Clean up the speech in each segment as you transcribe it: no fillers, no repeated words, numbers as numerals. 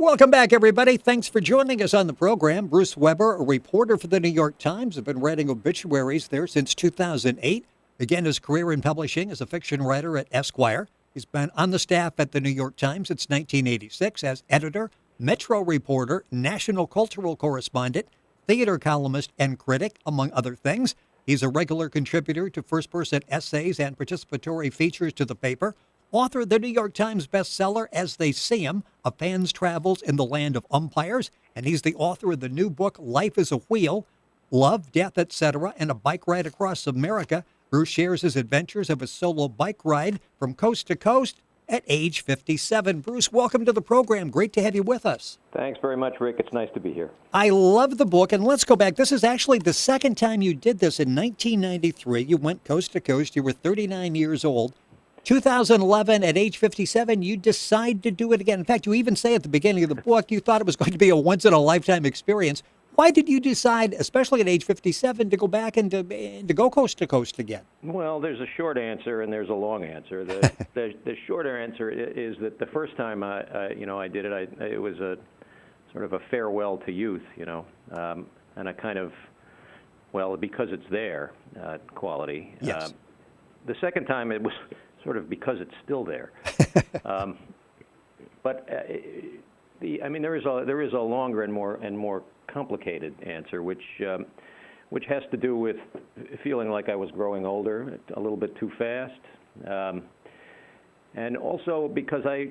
Welcome back, everybody. Thanks for joining us on the program. Bruce Weber, a reporter for the New York Times, has been writing obituaries there since 2008. Began his career in publishing as a fiction writer at Esquire. He's been on the staff at the New York Times since 1986 as editor, Metro reporter, national cultural correspondent, theater columnist, and critic, among other things. He's a regular contributor to first-person essays and participatory features to the paper. Author of the New York Times bestseller, As They See 'Em, A Fan's Travels in the Land of Umpires. And he's the author of the new book, Life is a Wheel, Love, Death, Etc., and a Bike Ride Across America. Bruce shares his adventures of a solo bike ride from coast to coast at age 57. Bruce, welcome to the program. Great to have you with us. Thanks very much, Rick. It's nice to be here. I love the book, and let's go back. This is actually the second time you did this. In 1993, you went coast to coast. You were 39 years old. 2011, at age 57, you decide to do it again. In fact, you even say at the beginning of the book you thought it was going to be a once-in-a-lifetime experience. Why did you decide, especially at age 57, to go back and to go coast to coast again? Well, there's a short answer and there's a long answer. The shorter answer is that the first time I did it, it was a sort of a farewell to youth, and a kind of, well, because it's there, quality. Yes. The second time it was sort of because it's still there. But there is a longer and more complicated answer, which has to do with feeling like I was growing older a little bit too fast, and also because I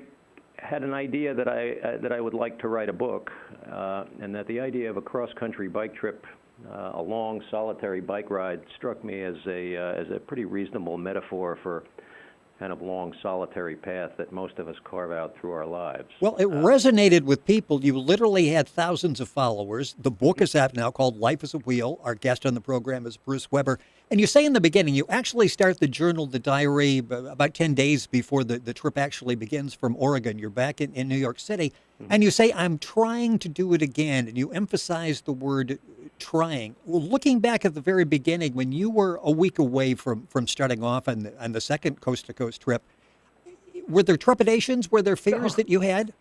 had an idea that I would like to write a book, and that the idea of a cross-country bike trip, a long solitary bike ride, struck me as a pretty reasonable metaphor for kind of long solitary path that most of us carve out through our lives. Well, it resonated with people. You literally had thousands of followers. The book is out now called Life is a Wheel. Our guest on the program is Bruce Weber. And you say in the beginning, you actually start the journal, the diary, about 10 days before the trip actually begins from Oregon. You're back in New York City. And you say, I'm trying to do it again. And you emphasize the word trying. Well, looking back at the very beginning, when you were a week away from starting off on the second coast-to-coast trip, were there trepidations? Were there fears that you had?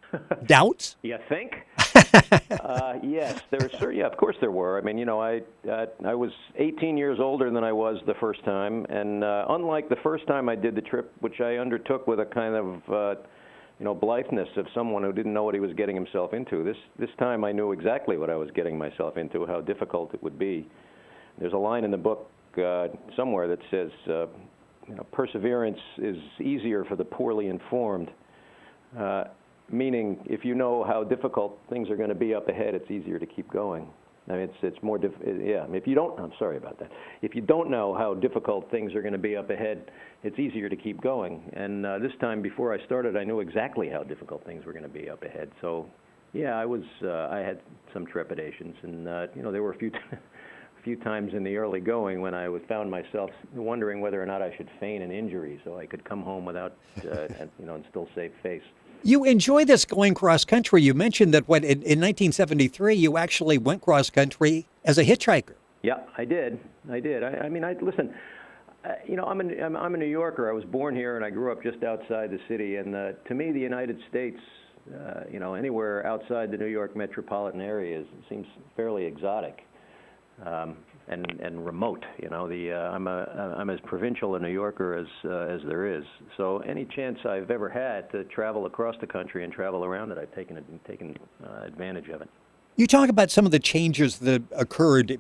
Doubts? You think? Yes, of course there were. I mean, I was 18 years older than I was the first time, and unlike the first time I did the trip, which I undertook with a kind of blitheness of someone who didn't know what he was getting himself into. This time I knew exactly what I was getting myself into, how difficult it would be. There's a line in the book somewhere that says, perseverance is easier for the poorly informed, meaning if you know how difficult things are going to be up ahead, it's easier to keep going. I mean, it's more if you don't, I'm sorry about that. If you don't know how difficult things are going to be up ahead, it's easier to keep going. And this time, before I started, I knew exactly how difficult things were going to be up ahead. So, yeah, I had some trepidations, and there were a few times in the early going when I found myself wondering whether or not I should feign an injury so I could come home without, and still save face. You enjoy this going cross-country. You mentioned that in 1973, you actually went cross-country as a hitchhiker. Yeah, I did. Listen, I'm a New Yorker. I was born here, and I grew up just outside the city. And to me, the United States, anywhere outside the New York metropolitan area seems fairly exotic. And remote, I'm as provincial a New Yorker as there is. So any chance I've ever had to travel across the country and travel around it, I've taken advantage of it. You talk about some of the changes that occurred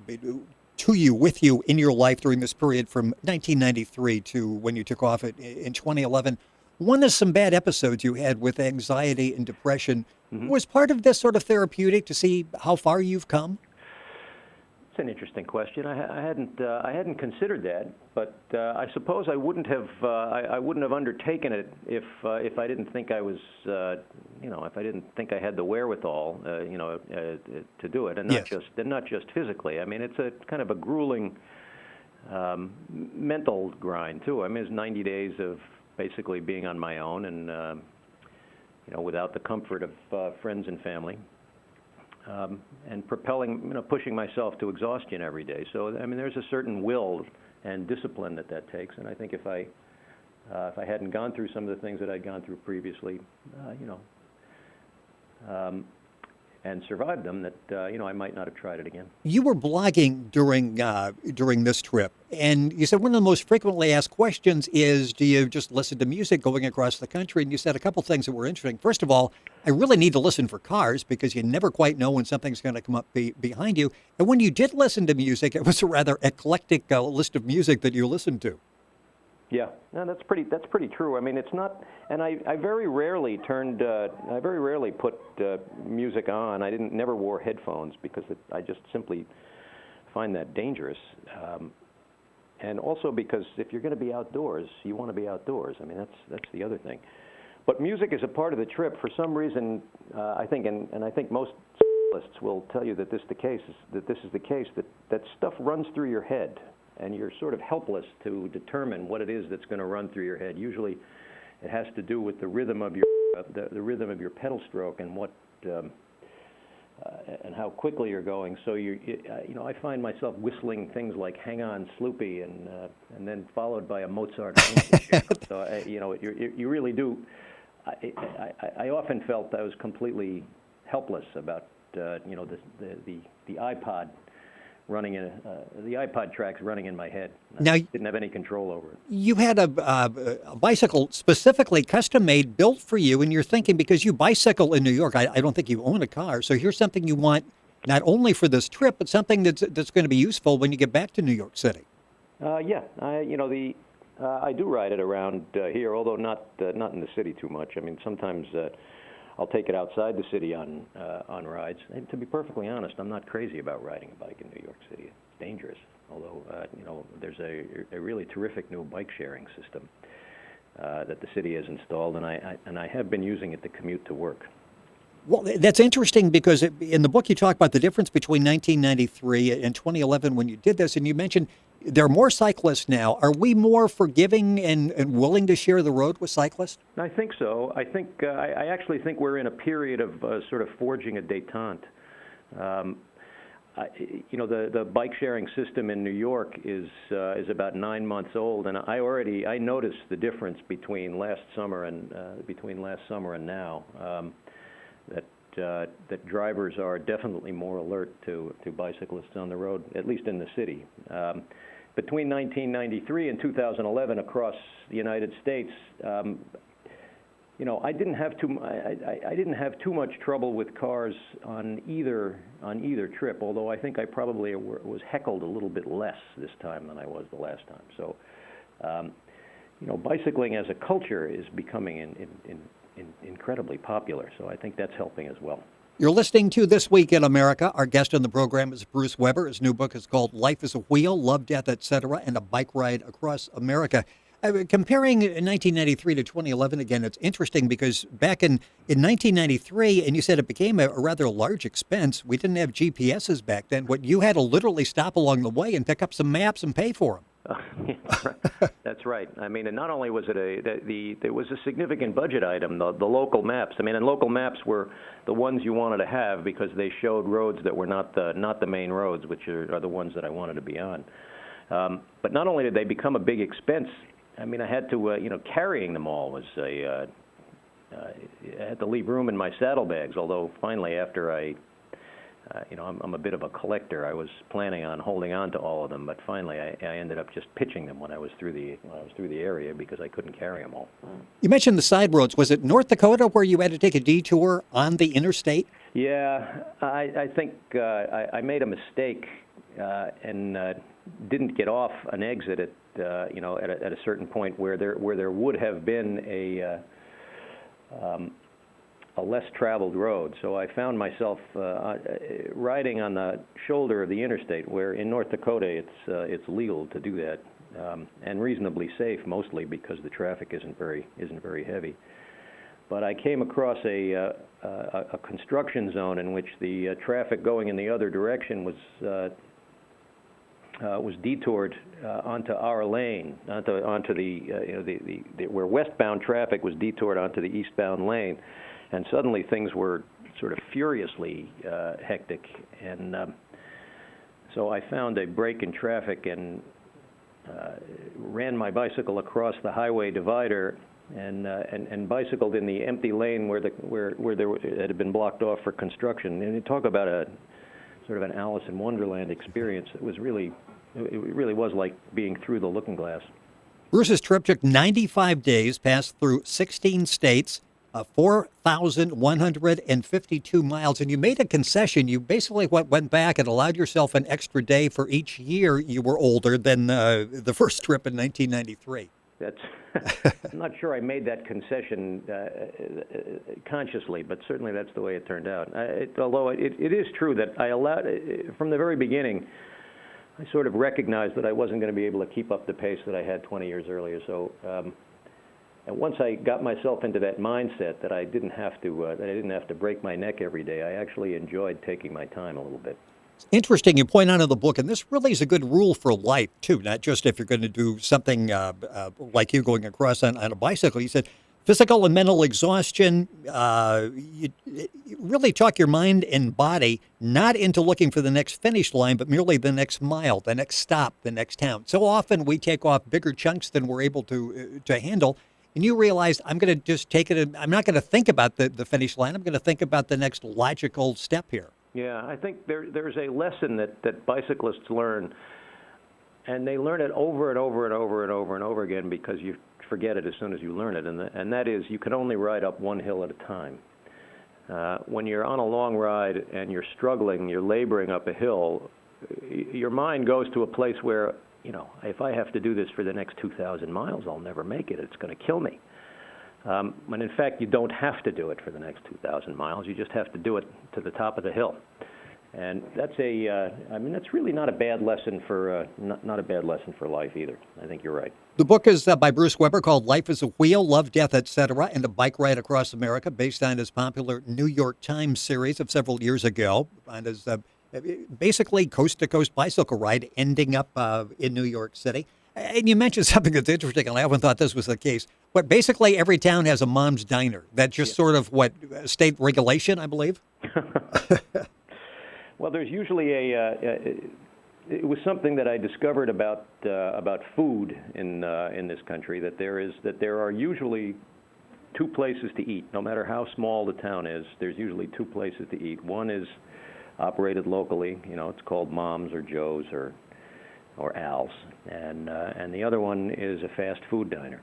to you, with you, in your life during this period from 1993 to when you took off in 2011. One is some bad episodes you had with anxiety and depression. Mm-hmm. Was part of this sort of therapeutic to see how far you've come? An interesting question. I hadn't considered that, but I suppose I wouldn't have undertaken it if I didn't think I was if I didn't think I had the wherewithal to do it, and not just physically. I mean, it's a kind of a grueling mental grind too. I mean, it's 90 days of basically being on my own and without the comfort of friends and family. And pushing myself to exhaustion every day. So, I mean, there's a certain will and discipline that takes. And I think if I hadn't gone through some of the things that I'd gone through previously, and survived them, that I might not have tried it again. You were blogging during this trip, and you said one of the most frequently asked questions is, do you just listen to music going across the country? And you said a couple things that were interesting. First of all, I really need to listen for cars because you never quite know when something's going to come up behind you. And when you did listen to music, it was a rather eclectic list of music that you listened to. Yeah, no, that's pretty true. I mean, it's not, and I very rarely put music on. I never wore headphones because I just simply find that dangerous. And also because if you're going to be outdoors, you want to be outdoors. I mean, that's the other thing. But music is a part of the trip. For some reason, I think, and I think most cyclists will tell you that this is the case, that stuff runs through your head. And you're sort of helpless to determine what it is that's going to run through your head. Usually, it has to do with the rhythm of your the rhythm of your pedal stroke and what and how quickly you're going. So I find myself whistling things like "Hang On, Sloopy," and then followed by a Mozart. So you really do. I often felt I was completely helpless about the iPod. The iPod tracks running in my head. Now, I didn't have any control over it. You had a bicycle specifically custom-made, built for you, and you're thinking, because you bicycle in New York, I don't think you own a car, so here's something you want not only for this trip, but something that's going to be useful when you get back to New York City. Yeah, I do ride it around here, although not in the city too much. I mean, sometimes I'll take it outside the city on rides. And to be perfectly honest, I'm not crazy about riding a bike in New York City. It's dangerous. Although there's a really terrific new bike sharing system that the city has installed, and I have been using it to commute to work. Well, that's interesting because in the book you talk about the difference between 1993 and 2011 when you did this, and you mentioned there are more cyclists now. Are we more forgiving and willing to share the road with cyclists? I think so. I actually think we're in a period of sort of forging a détente. The bike sharing system in New York is about 9 months old, and I noticed the difference between last summer and now. That drivers are definitely more alert to bicyclists on the road, at least in the city. Between 1993 and 2011 across the United States, I didn't have too much trouble with cars on either trip. Although I think I probably was heckled a little bit less this time than I was the last time. So, bicycling as a culture is becoming incredibly popular. So I think that's helping as well. You're listening to This Week in America. Our guest on the program is Bruce Weber. His new book is called Life is a Wheel, Love, Death, Etc., and a Bike Ride Across America. Comparing 1993 to 2011, again, it's interesting because back in 1993, and you said it became a rather large expense. We didn't have GPSs back then. What you had to literally stop along the way and pick up some maps and pay for them. That's right. I mean, and not only was it there was a significant budget item, the local maps. I mean, and local maps were the ones you wanted to have because they showed roads that were not the main roads, which are the ones that I wanted to be on. But not only did they become a big expense, I mean, I had to, carrying them all was I had to leave room in my saddlebags. Although finally, after I'm a bit of a collector. I was planning on holding on to all of them, but finally I ended up just pitching them when I was through the area because I couldn't carry them all. You mentioned the side roads. Was it North Dakota where you had to take a detour on the interstate? Yeah, I think I made a mistake and didn't get off an exit at a certain point where there would have been a less traveled road. So I found myself riding on the shoulder of the interstate, where in North Dakota it's legal to do that, and reasonably safe, mostly because the traffic isn't very heavy. But I came across a construction zone in which the traffic going in the other direction was detoured onto our lane, onto the where westbound traffic was detoured onto the eastbound lane. And suddenly things were sort of furiously hectic, and so I found a break in traffic and ran my bicycle across the highway divider and bicycled in the empty lane where it had been blocked off for construction. And you talk about a sort of an Alice in Wonderland experience. It really was like being through the looking glass. Bruce's trip took 95 days, passed through 16 states, 4,152 miles, and you made a concession. You basically went back and allowed yourself an extra day for each year you were older than the first trip in 1993. I'm not sure I made that concession consciously, but certainly that's the way it turned out. Although it is true that I allowed, from the very beginning, I sort of recognized that I wasn't going to be able to keep up the pace that I had 20 years earlier. So, and once I got myself into that mindset that I didn't have to break my neck every day, I actually enjoyed taking my time a little bit. Interesting. You point out in the book, and this really is a good rule for life, too, not just if you're going to do something like you going across on a bicycle. You said physical and mental exhaustion, you really talk your mind and body not into looking for the next finish line, but merely the next mile, the next stop, the next town. So often we take off bigger chunks than we're able to handle. And you realized, I'm going to just take it, I'm not going to think about the finish line. I'm going to think about the next logical step here. Yeah, I think there's a lesson that bicyclists learn, and they learn it over and over and over and over and over again because you forget it as soon as you learn it, and that is you can only ride up one hill at a time. When you're on a long ride and you're struggling, you're laboring up a hill, your mind goes to a place where, if I have to do this for the next 2,000 miles, I'll never make it. It's going to kill me. When in fact you don't have to do it for the next 2,000 miles. You just have to do it to the top of the hill, and that's that's really not a bad lesson for not a bad lesson for life either. I think you're right. The book is by Bruce Weber, called "Life is a Wheel: Love, Death, Etc." and a bike ride across America, based on his popular New York Times series of several years ago, on his basically coast-to-coast bicycle ride, ending up in New York City. And you mentioned something that's interesting, and I often thought this was the case. But basically, every town has a mom's diner. That's just sort of state regulation, I believe. Well, there's usually it was something that I discovered about food in this country, that there are usually two places to eat. No matter how small the town is, there's usually two places to eat. One is operated locally. It's called Mom's or Joe's or Al's, and the other one is a fast food diner,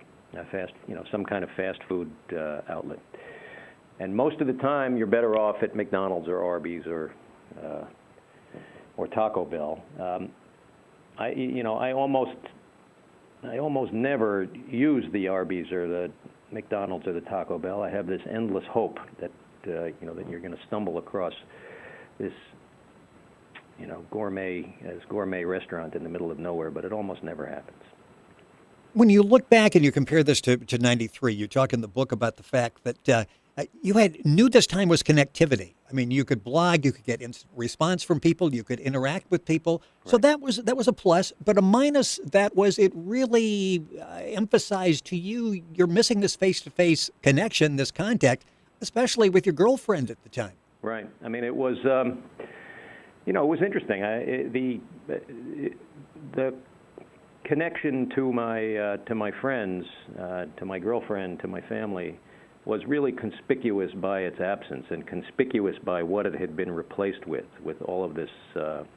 some kind of fast food outlet. And most of the time, you're better off at McDonald's or Arby's or Taco Bell. I almost never use the Arby's or the McDonald's or the Taco Bell. I have this endless hope that that you're going to stumble across this gourmet restaurant in the middle of nowhere, but it almost never happens. When you look back and you compare this to 93, you talk in the book about the fact that you knew this time was connectivity. I mean, you could blog, you could get instant response from people, you could interact with people. Right. So that was a plus, but a minus that was it really emphasized to you you're missing this face-to-face connection, this contact, especially with your girlfriend at the time. Right. I mean, it was it was interesting. The connection to my friends, to my girlfriend, to my family, was really conspicuous by its absence and conspicuous by what it had been replaced with all of this,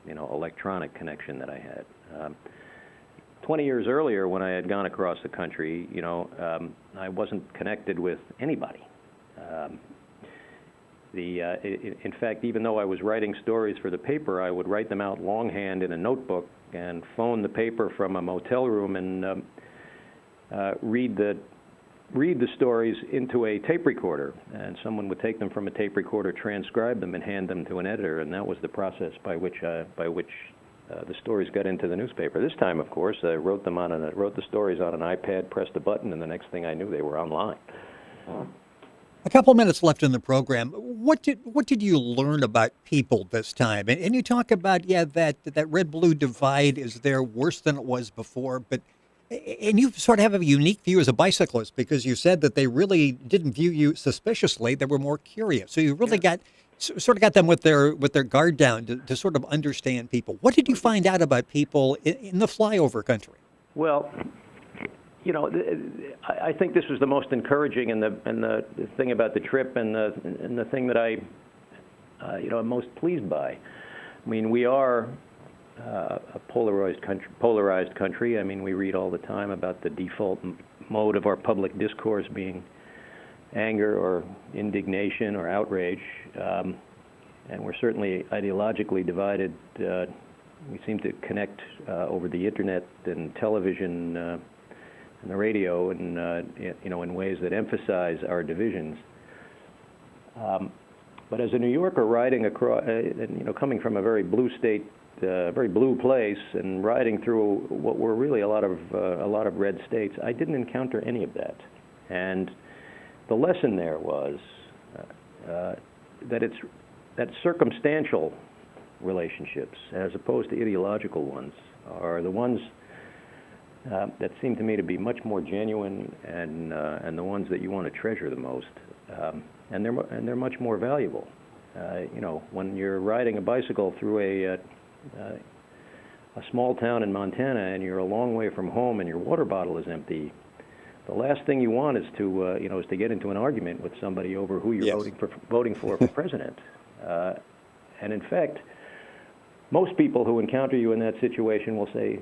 electronic connection that I had. 20 years earlier, when I had gone across the country, I wasn't connected with anybody. In fact, even though I was writing stories for the paper, I would write them out longhand in a notebook and phone the paper from a motel room and read the stories into a tape recorder. And someone would take them from a tape recorder, transcribe them, and hand them to an editor. And that was the process by which the stories got into the newspaper. This time, of course, I wrote the stories on an iPad, pressed a button, and the next thing I knew, they were online. A couple minutes left in the program. What did you learn about people this time? And you talk about that red-blue divide is there worse than it was before, and you sort of have a unique view as a bicyclist because you said that they really didn't view you suspiciously; they were more curious. So you really got them with their guard down to sort of understand people. What did you find out about people in the flyover country? Well, I think this was the most encouraging and the thing about the trip and the thing that I am most pleased by. I mean, we are a polarized country. I mean, we read all the time about the default mode of our public discourse being anger or indignation or outrage, and we're certainly ideologically divided. We seem to connect over the internet and television and the radio, and in ways that emphasize our divisions. But as a New Yorker riding across, coming from a very blue state, very blue place, and riding through what were really a lot of red states, I didn't encounter any of that. And the lesson there was that circumstantial relationships, as opposed to ideological ones, are the ones that seem to me to be much more genuine and the ones that you want to treasure the most. And they're much more valuable. When you're riding a bicycle through a small town in Montana and you're a long way from home and your water bottle is empty, the last thing you want is to get into an argument with somebody over who you're voting for president. And in fact, most people who encounter you in that situation will say,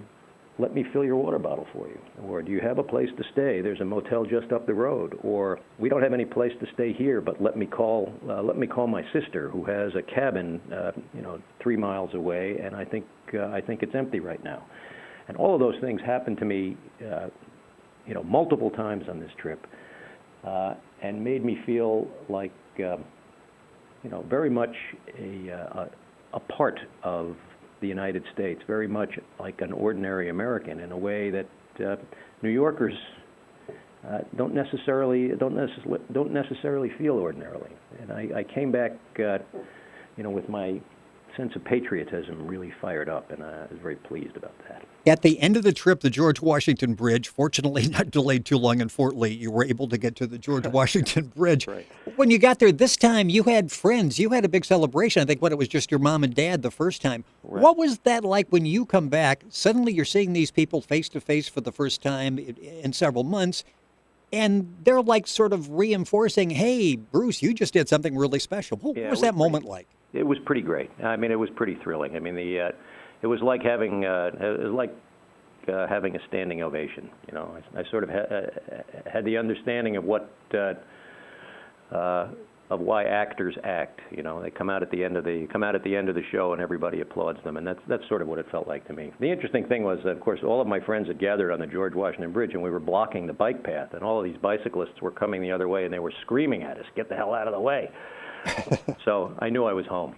"Let me fill your water bottle for you," or "Do you have a place to stay? There's a motel just up the road," or "We don't have any place to stay here, but let me call my sister who has a cabin 3 miles away, and I think it's empty right now." And all of those things happened to me multiple times on this trip, and made me feel like very much a part of the United States, very much like an ordinary American, in a way that New Yorkers don't necessarily feel ordinarily. And I came back, with my sense of patriotism really fired up, and I was very pleased about that. At the end of the trip, the George Washington Bridge, fortunately not delayed too long in Fort Lee, you were able to get to the George Washington Bridge. Right. When you got there this time, you had friends. You had a big celebration. I think it was just your mom and dad the first time. Right. What was that like when you come back? Suddenly you're seeing these people face to face for the first time in several months, and they're like sort of reinforcing, "Hey, Bruce, you just did something really special." What was that moment like? It was pretty great. I mean, it was pretty thrilling. I mean, it was like having having a standing ovation. I sort of had the understanding of of why actors act. They come out at the end of the show and everybody applauds them, and that's sort of what it felt like to me. The interesting thing was, of course, all of my friends had gathered on the George Washington Bridge, and we were blocking the bike path, and all of these bicyclists were coming the other way, and they were screaming at us, "Get the hell out of the way!" So I knew I was home.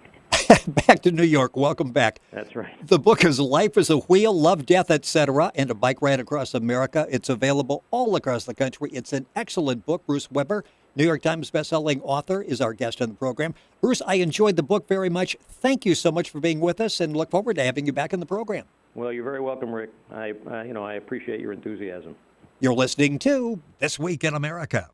Back to New York. Welcome back. That's right. The book is Life is a Wheel, Love, Death, Etc., and a Bike Ride Across America. It's available all across the country. It's an excellent book. Bruce Weber, New York Times bestselling author, is our guest on the program. Bruce, I enjoyed the book very much. Thank you so much for being with us, and look forward to having you back in the program. Well, you're very welcome, Rick. I appreciate your enthusiasm. You're listening to This Week in America.